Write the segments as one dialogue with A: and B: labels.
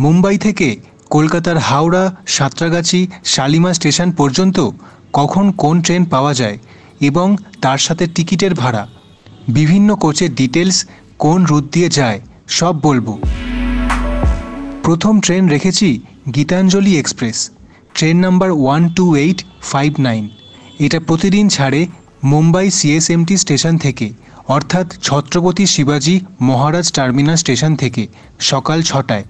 A: মুম্বাই থেকে কলকাতার হাওড়া, সাঁতরাগাছি, শালিমার স্টেশন পর্যন্ত কখন কোন ট্রেন পাওয়া যায় এবং তার সাথে টিকিটের ভাড়া, বিভিন্ন কোচের ডিটেলস, কোন রুট দিয়ে যায় সব বলবো। প্রথম ট্রেন রেখেছি গীতাঞ্জলি এক্সপ্রেস, ট্রেন নাম্বার 12859। এটা প্রতিদিন ছাড়ে মুম্বাই সিএসএমটি স্টেশন থেকে, অর্থাৎ ছত্রপতি শিবাজি মহারাজ টার্মিনাস স্টেশন থেকে সকাল 6টায়।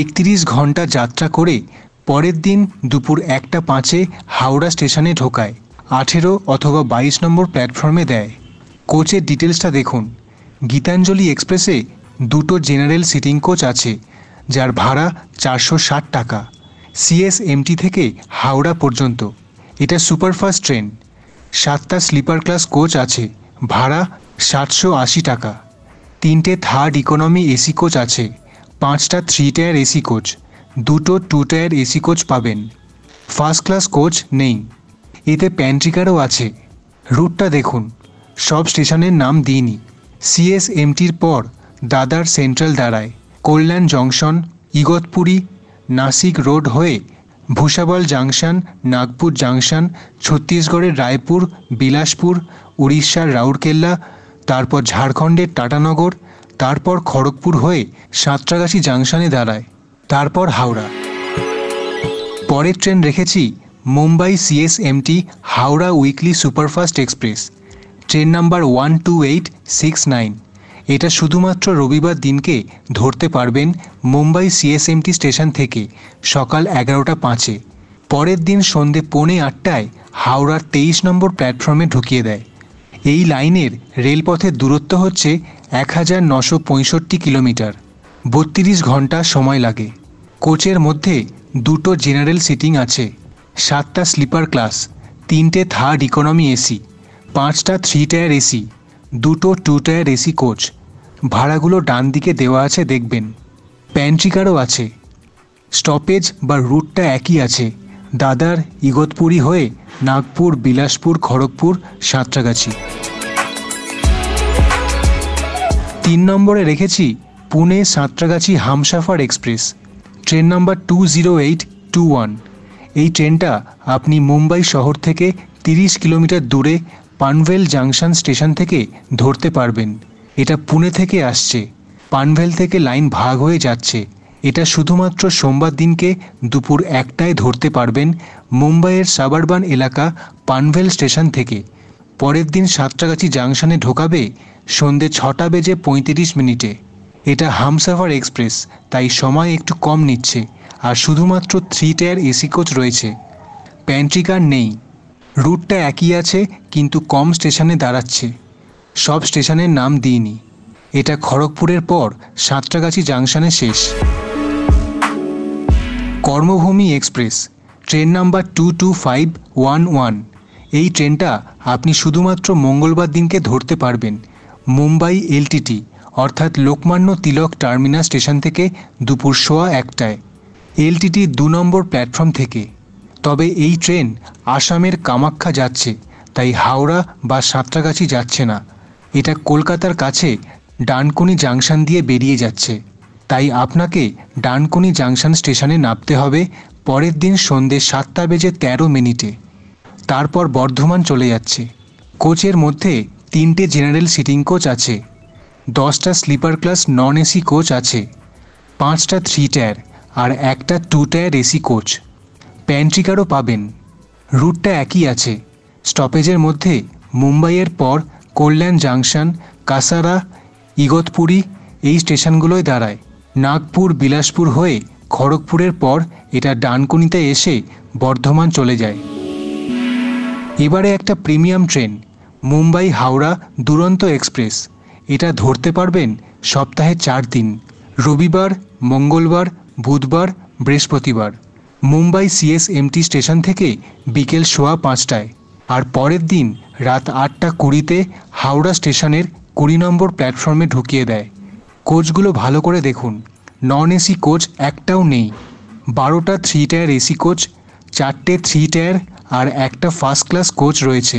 A: 31 ঘন্টা যাত্রা করে পরের দিন দুপুর 1:05 হাওড়া স্টেশনে ঢোকায়। 18 অথবা 22 নম্বর প্ল্যাটফর্মে দেয়। কোচের ডিটেলসটা দেখুন। গীতাঞ্জলি এক্সপ্রেসে দুটো জেনারেল সিটিং কোচ আছে, যার ভাড়া 460 টাকা, সিএসএমটি থেকে হাওড়া পর্যন্ত। এটা সুপারফাস্ট ট্রেন। 7টা স্লিপার ক্লাস কোচ আছে, ভাড়া 780 টাকা। 3টে থার্ড ইকোনমি এসি কোচ আছে, 5টা 3 টায়ার এসি কোচ, 2টো 2 টায়ার এসি কোচ পাবেন। ফার্স্ট ক্লাস কোচ নেই। এতে প্যান্ট্রিকারও আছে। রুটটা দেখুন, সব স্টেশনের নাম দিইনি। সিএসএমটির পর দাদার সেন্ট্রাল দাঁড়ায়, কল্যাণ জংশন, ইগতপুরী, নাসিক রোড হয়ে ভুসাবল জাংশন, নাগপুর জাংশন, ছত্তিশগড়ের রায়পুর, বিলাসপুর, উড়িষ্যার রাউরকেল্লা, তারপর ঝাড়খণ্ডের টাটানগর, তারপর খড়গপুর হয়ে সাঁতরাগাছি জাংশনে দাঁড়ায়, তারপর হাওড়া। পরের ট্রেন রেখেছি Mumbai CSMT Howrah weekly superfast express, train number 12869। এটা শুধুমাত্র রবিবার দিনকে ধরতে পারবেন মুম্বাই সিএসএমটি স্টেশন থেকে সকাল 11:05। পরের দিন সন্ধে 7:45 হাওড়ার 23 নম্বর প্ল্যাটফর্মে ঢুকিয়ে দেয়। এই লাইনের রেলপথের দূরত্ব হচ্ছে 1965 কিলোমিটার। 32 ঘন্টা সময় লাগে। কোচের মধ্যে দুটো জেনারেল সিটিং আছে, 7টা স্লিপার ক্লাস, 3টে থার্ড ইকোনমি এসি, 5টা 3 টায়ার এসি, 2টো 2 টায়ার এসি কোচ। ভাড়াগুলো ডান দিকে দেওয়া আছে, দেখবেন। প্যান্ট্রিকারও আছে। স্টপেজ বা রুটটা একই আছে, দাদার, ইগতপুরী হয়ে নাগপুর, বিলাসপুর, খড়গপুর, সাঁতরাগাছি। 3 নম্বরে রেখেছি Pune Santragachi Humsafar express, train number 20821। এই ট্রেনটা আপনি মুম্বাই শহর থেকে 30 কিলোমিটার দূরে পানভেল জাংশন স্টেশন থেকে ধরতে পারবেন। এটা পুনে থেকে আসছে, পানভেল থেকে লাইন ভাগ হয়ে যাচ্ছে। এটা শুধুমাত্র সোমবার দিনকে দুপুর 1টায় ধরতে পারবেন মুম্বাইয়ের সাবারবান এলাকা পানভেল স্টেশন থেকে। পরের দিন সাঁতরাগাছি জাংশনে ঢোকাবে সন্ধে 6:35। এটা হামসাফার এক্সপ্রেস, তাই সময় একটু কম নিচ্ছে, আর শুধুমাত্র 3 টায়ার এসি কোচ রয়েছে। প্যান্ট্রিকার নেই। রুটটা একই আছে, কিন্তু কম স্টেশনে দাঁড়াচ্ছে। সব স্টেশনের নাম দিইনি। এটা খড়গপুরের পর সাঁতরাগাছি জাংশনে শেষ। কর্মভূমি এক্সপ্রেস, ট্রেন নাম্বার 22511। এই ট্রেনটা আপনি শুধুমাত্র মঙ্গলবার দিনকে ধরতে পারবেন মুম্বাই এলটিটি, অর্থাৎ লোকমান্য তিলক টার্মিনাস স্টেশন থেকে দুপুর 1:15। এলটিটি 2 নম্বর প্ল্যাটফর্ম থেকে। তবে এই ট্রেন আসামের কামাখ্যা যাচ্ছে, তাই হাওড়া বা সাঁতরাগাছি যাচ্ছে না। এটা কলকাতার কাছে ডানকুনি জাংশন দিয়ে বেরিয়ে যাচ্ছে, তাই আপনাকে ডানকুনি জাংশন স্টেশনে নামতে হবে পরের দিন সন্ধে 7:13। তারপর বর্ধমান চলে যাচ্ছে। কোচের মধ্যে 3টে জেনারেল সিটিং কোচ আছে, 10টা sleeper class non AC coach আছে, 5টা 3 টায়ার আর একটা 2 টায়ার এসি কোচ। প্যান্ট্রিকারও পাবেন। রুটটা একই আছে। স্টপেজের মধ্যে মুম্বাইয়ের পর কল্যাণ জাংশন, কাসারা, ইগতপুরী এই স্টেশনগুলোয় দাঁড়ায়। নাগপুর, বিলাসপুর হয়ে খড়গপুরের পর এটা ডানকুনিতে এসে বর্ধমান চলে যায়। এবারে একটা প্রিমিয়াম ট্রেন, মুম্বাই হাওড়া দুরন্ত এক্সপ্রেস। এটা ধরতে পারবেন সপ্তাহে 4 দিন, রবিবার, মঙ্গলবার, বুধবার, বৃহস্পতিবার, মুম্বাই সিএসএমটি স্টেশন থেকে বিকেল 5:15। আর পরের দিন রাত 8:20 হাওড়া স্টেশনের 20 নম্বর প্ল্যাটফর্মে ঢুকিয়ে দেয়। কোচগুলো ভালো করে দেখুন, নন এসি কোচ একটাও নেই। 12টা 3 টায়ার এসি কোচ, 4টে 3 টায়ার আর একটা ফার্স্ট ক্লাস কোচ রয়েছে।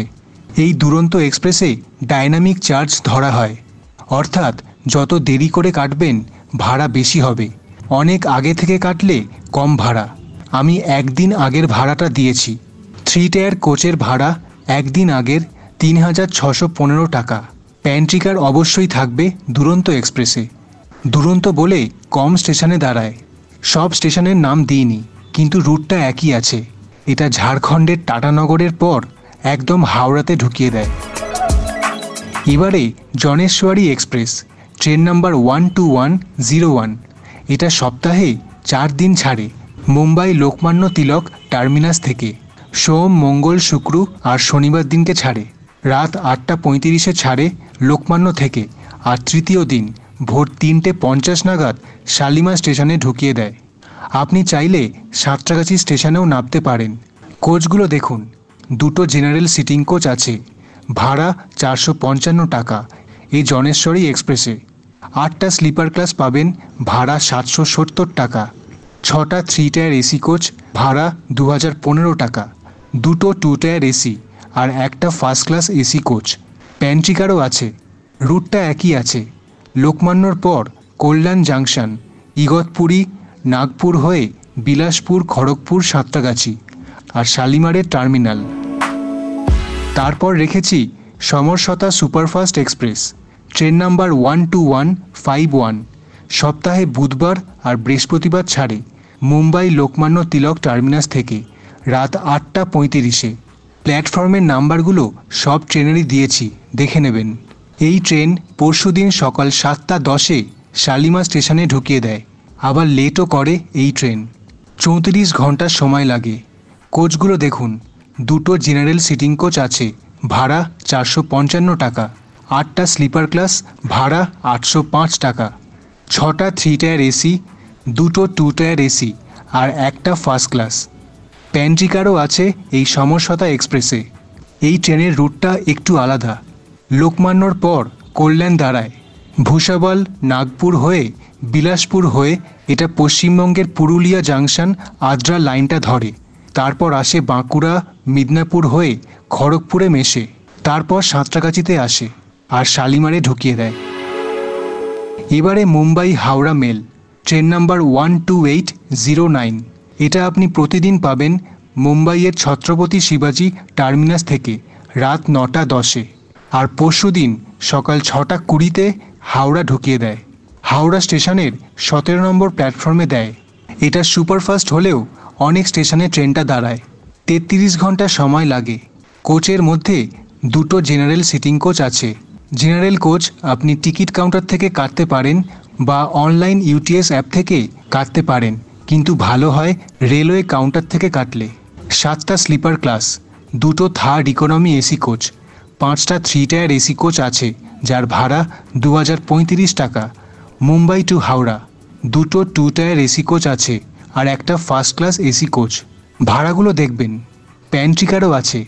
A: এই দুরন্ত এক্সপ্রেসে ডাইনামিক চার্জ ধরা হয়, অর্থাৎ যত দেরি করে কাটবেন ভাড়া বেশি হবে। অনেক আগে থেকে কাটলে কম ভাড়া। আমি একদিন আগের ভাড়াটা দিয়েছি। 3 টায়ার কোচের ভাড়া একদিন আগের 3615 টাকা। প্যান্ট্রিকার অবশ্যই থাকবে দুরন্ত এক্সপ্রেসে। দুরন্ত বলে কম স্টেশনে দাঁড়ায়। সব স্টেশনের নাম দিইনি, কিন্তু রুটটা একই আছে। এটা ঝাড়খণ্ডের টাটানগরের পর একদম হাওড়াতে ঢুকিয়ে দেয়। এবারে জনেশ্বরী এক্সপ্রেস, ট্রেন নাম্বার 12101। এটা সপ্তাহে 4 দিন ছাড়ে মুম্বাই লোকমান্য তিলক টার্মিনাস থেকে। সোম, মঙ্গল, শুক্র আর শনিবার দিনকে ছাড়ে। রাত 8:35 ছাড়ে লোকমান্য থেকে, আর তৃতীয় দিন ভোর 3:50 নাগাদ শালিমার স্টেশনে ঢুকিয়ে দেয়। আপনি চাইলে সাঁতরাগাছি স্টেশনেও নামতে পারেন। কোচগুলো দেখুন, 2টো জেনারেল সিটিং কোচ আছে, ভাড়া 455 টাকা এই জনেশ্বরী এক্সপ্রেসে। 8টা স্লিপার ক্লাস পাবেন, ভাড়া 770 টাকা। 6টা 3 টায়ার এসি কোচ, ভাড়া 2015 টাকা। 2টো 2 টায়ার এসি আর একটা ফার্স্ট ক্লাস এসি কোচ। প্যান্ট্রিকারও আছে। রুটটা একই আছে, লোকমান্যর পর কল্যাণ জাংশন, ইগতপুরী, নাগপুর হয়ে বিলাসপুর, খড়গপুর, সাঁতরাগাছি আর শালিমারের টার্মিনাল। তারপর রেখেছি সমরসতা সুপারফাস্ট এক্সপ্রেস, ট্রেন নাম্বার 12151। সপ্তাহে বুধবার আর বৃহস্পতিবার ছাড়ে মুম্বাই লোকমান্য তিলক টার্মিনাস থেকে রাত 8:35। প্ল্যাটফর্মের নাম্বারগুলো সব ট্রেনেরই দিয়েছি, দেখে নেবেন। এই ট্রেন পরশুদিন সকাল 7:10 শালিমার স্টেশনে ঢুকিয়ে দেয়। আবার লেটও করে এই ট্রেন। 34 ঘন্টা সময় লাগে। কোচগুলো দেখুন, 2টো জেনারেল সিটিং কোচ আছে, ভাড়া 455 টাকা। 8টা স্লিপার ক্লাস, ভাড়া 805 টাকা। 6টা 3 টায়ার এসি, 2টো 2 টায়ার এসি আর একটা ফার্স্ট ক্লাস। প্যান্ট্রিকারও আছে এই সমরসতা এক্সপ্রেসে। এই ট্রেনের রুটটা একটু আলাদা। লোকমান্যর পর কল্যাণ দাঁড়ায়, ভূষাবল, নাগপুর হয়ে বিলাসপুর হয়ে এটা পশ্চিমবঙ্গের পুরুলিয়া জাংশন আদ্রা লাইনটা ধরে। তারপর আসে বাঁকুড়া, মিদনাপুর হয়ে খড়গপুরে মেশে। তারপর সাঁতরাগাছিতে আসে আর শালিমারে ঢুকিয়ে দেয়। এবারে Mumbai Howrah mail, train number 12809। এটা আপনি প্রতিদিন পাবেন মুম্বাইয়ের ছত্রপতি শিবাজি টার্মিনাস থেকে রাত 9:10। আর পরশুদিন সকাল 6:20 হাওড়া ঢুকিয়ে দেয়। হাওড়া স্টেশনের 17 নম্বর প্ল্যাটফর্মে দেয়। এটা সুপারফাস্ট হলেও অনেক স্টেশনে ট্রেনটা দাঁড়ায়। 33 ঘন্টা সময় লাগে। কোচের মধ্যে 2টো জেনারেল সিটিং কোচ আছে। জেনারেল কোচ আপনি টিকিট কাউন্টার থেকে কাটতে পারেন বা অনলাইন ইউটিএস অ্যাপ থেকে কাটতে পারেন, কিন্তু ভালো হয় রেলওয়ে কাউন্টার থেকে কাটলে। 7টা স্লিপার ক্লাস, 2টো থার্ড ইকোনমি এসি কোচ, 5টা 3 টায়ার এসি কোচ আছে যার ভাড়া 2035 টাকা। মুম্বাই টু হাওড়া 2টো 2 টায়ার এসি কোচ আছে আর একটা ফার্স্ট ক্লাস এসি কোচ। ভাড়াগুলো দেখবেন। প্যান্ট্রিকারও আছে।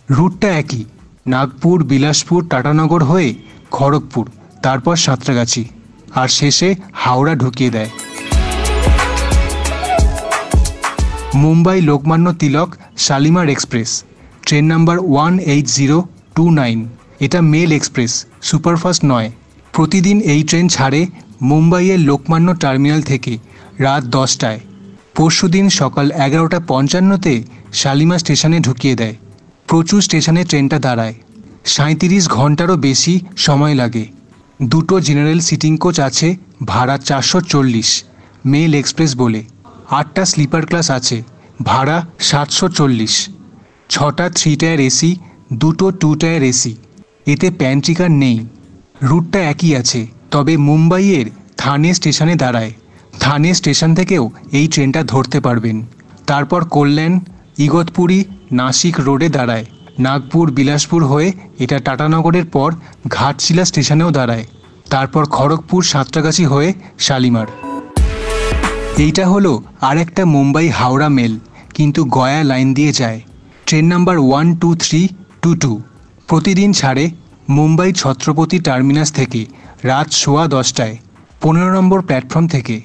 A: রুটটা একই, নাগপুর, বিলাসপুর, টাটানগর হয়ে খড়গপুর, তারপর সাঁতরাগাছি আর শেষে হাওড়া ঢুকিয়ে দেয়। Mumbai Lokmanya Tilak Shalimar express, train number 18029। এটা মেল এক্সপ্রেস, সুপারফাস্ট নয়। প্রতিদিন এই ট্রেন ছাড়ে মুম্বাইয়ের লোকমান্য টার্মিনাল থেকে রাত 10টায়। পরশুদিন সকাল 11:55 শালিমার স্টেশনে ঢুকিয়ে দেয়। প্রচুর স্টেশনে ট্রেনটা দাঁড়ায়। 37 ঘন্টারও বেশি সময় লাগে। 2টো জেনারেল সিটিং কোচ আছে, ভাড়া 440 মেল এক্সপ্রেস বলে। 8টা স্লিপার ক্লাস আছে, ভাড়া 740। 6টা 3 টায়ার এসি, 2টো 2 টায়ার এসি। এতে প্যান্ট্রিকার নেই। রুটটা একই আছে, তবে মুম্বাইয়ের থানে স্টেশনে দাঁড়ায়। থানে স্টেশন থেকেও এই ট্রেনটা ধরতে পারবেন। তারপর কল্যাণ, ইগতপুরী, নাসিক রোডে দাঁড়ায়। নাগপুর, বিলাসপুর হয়ে এটা টাটানগরের পর ঘাটশিলা স্টেশনেও দাঁড়ায়। তারপর খড়গপুর, সাঁতরাগাছি হয়ে শালিমার। এইটা হলো আর একটা মুম্বাই হাওড়া মেল, কিন্তু গয়া লাইন দিয়ে যায়। Train number 12322। প্রতিদিন ছাড়ে মুম্বাই ছত্রপতি টার্মিনাস থেকে রাত 10:15 15 নম্বর প্ল্যাটফর্ম থেকে।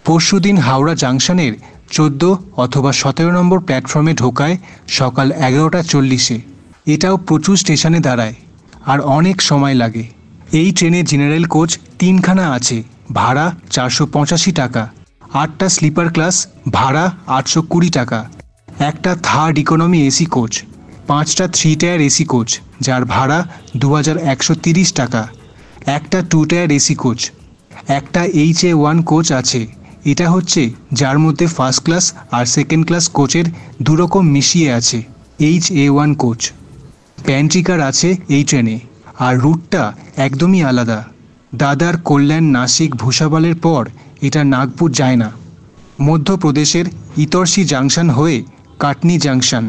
A: পরশুদিন হাওড়া জাংশনের 14 অথবা 17 নম্বর প্ল্যাটফর্মে ঢোকায় সকাল 11:40। এটাও প্রচুর স্টেশনে দাঁড়ায় আর অনেক সময় লাগে। এই ট্রেনে জেনারেল কোচ 3খানা আছে, ভাড়া 485 টাকা। 8টা স্লিপার ক্লাস, ভাড়া 820 টাকা। একটা থার্ড ইকোনমি এসি কোচ, 5টা 3 টায়ার এসি কোচ যার ভাড়া 2130 টাকা। একটা 2 টায়ার এসি কোচ, একটা HA1 কোচ আছে, এটা হচ্ছে যার মধ্যে ফার্স্ট ক্লাস আর সেকেন্ড ক্লাস কোচের দুরকম মিশিয়ে আছে, HA1 কোচ। প্যান্ট্রি কার আছে এই ট্রেনে, আর রুটটা একদমই আলাদা। দাদার, কল্যাণ, নাসিক, ভুসাবালের পর এটা নাগপুর যায় না। মধ্যপ্রদেশের ইতরসি জাংশন হয়ে কাটনি জাংশন,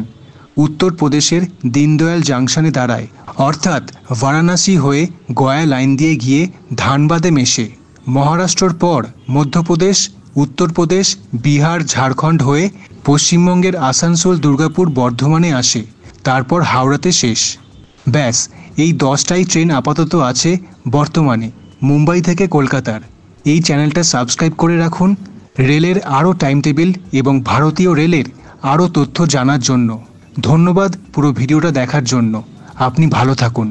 A: উত্তরপ্রদেশের দীনদয়াল জাংশনে দাঁড়ায়, অর্থাৎ বারাণসী হয়ে গয়া লাইন দিয়ে গিয়ে ধানবাদে মেশে। মহারাষ্ট্রর পর মধ্যপ্রদেশ, উত্তরপ্রদেশ, বিহার, ঝাড়খণ্ড হয়ে পশ্চিমবঙ্গের আসানসোল, দুর্গাপুর, বর্ধমানে আসে, তারপর হাওড়াতে শেষ। ব্যাস, এই 10টাই ট্রেন আপাতত আছে বর্তমানে মুম্বাই থেকে কলকাতার। এই চ্যানেলটা সাবস্ক্রাইব করে রাখুন রেলের আরও টাইম টেবিল এবং ভারতীয় রেলের আরও তথ্য জানার জন্য। ধন্যবাদ পুরো ভিডিওটা দেখার জন্য। আপনি ভালো থাকুন।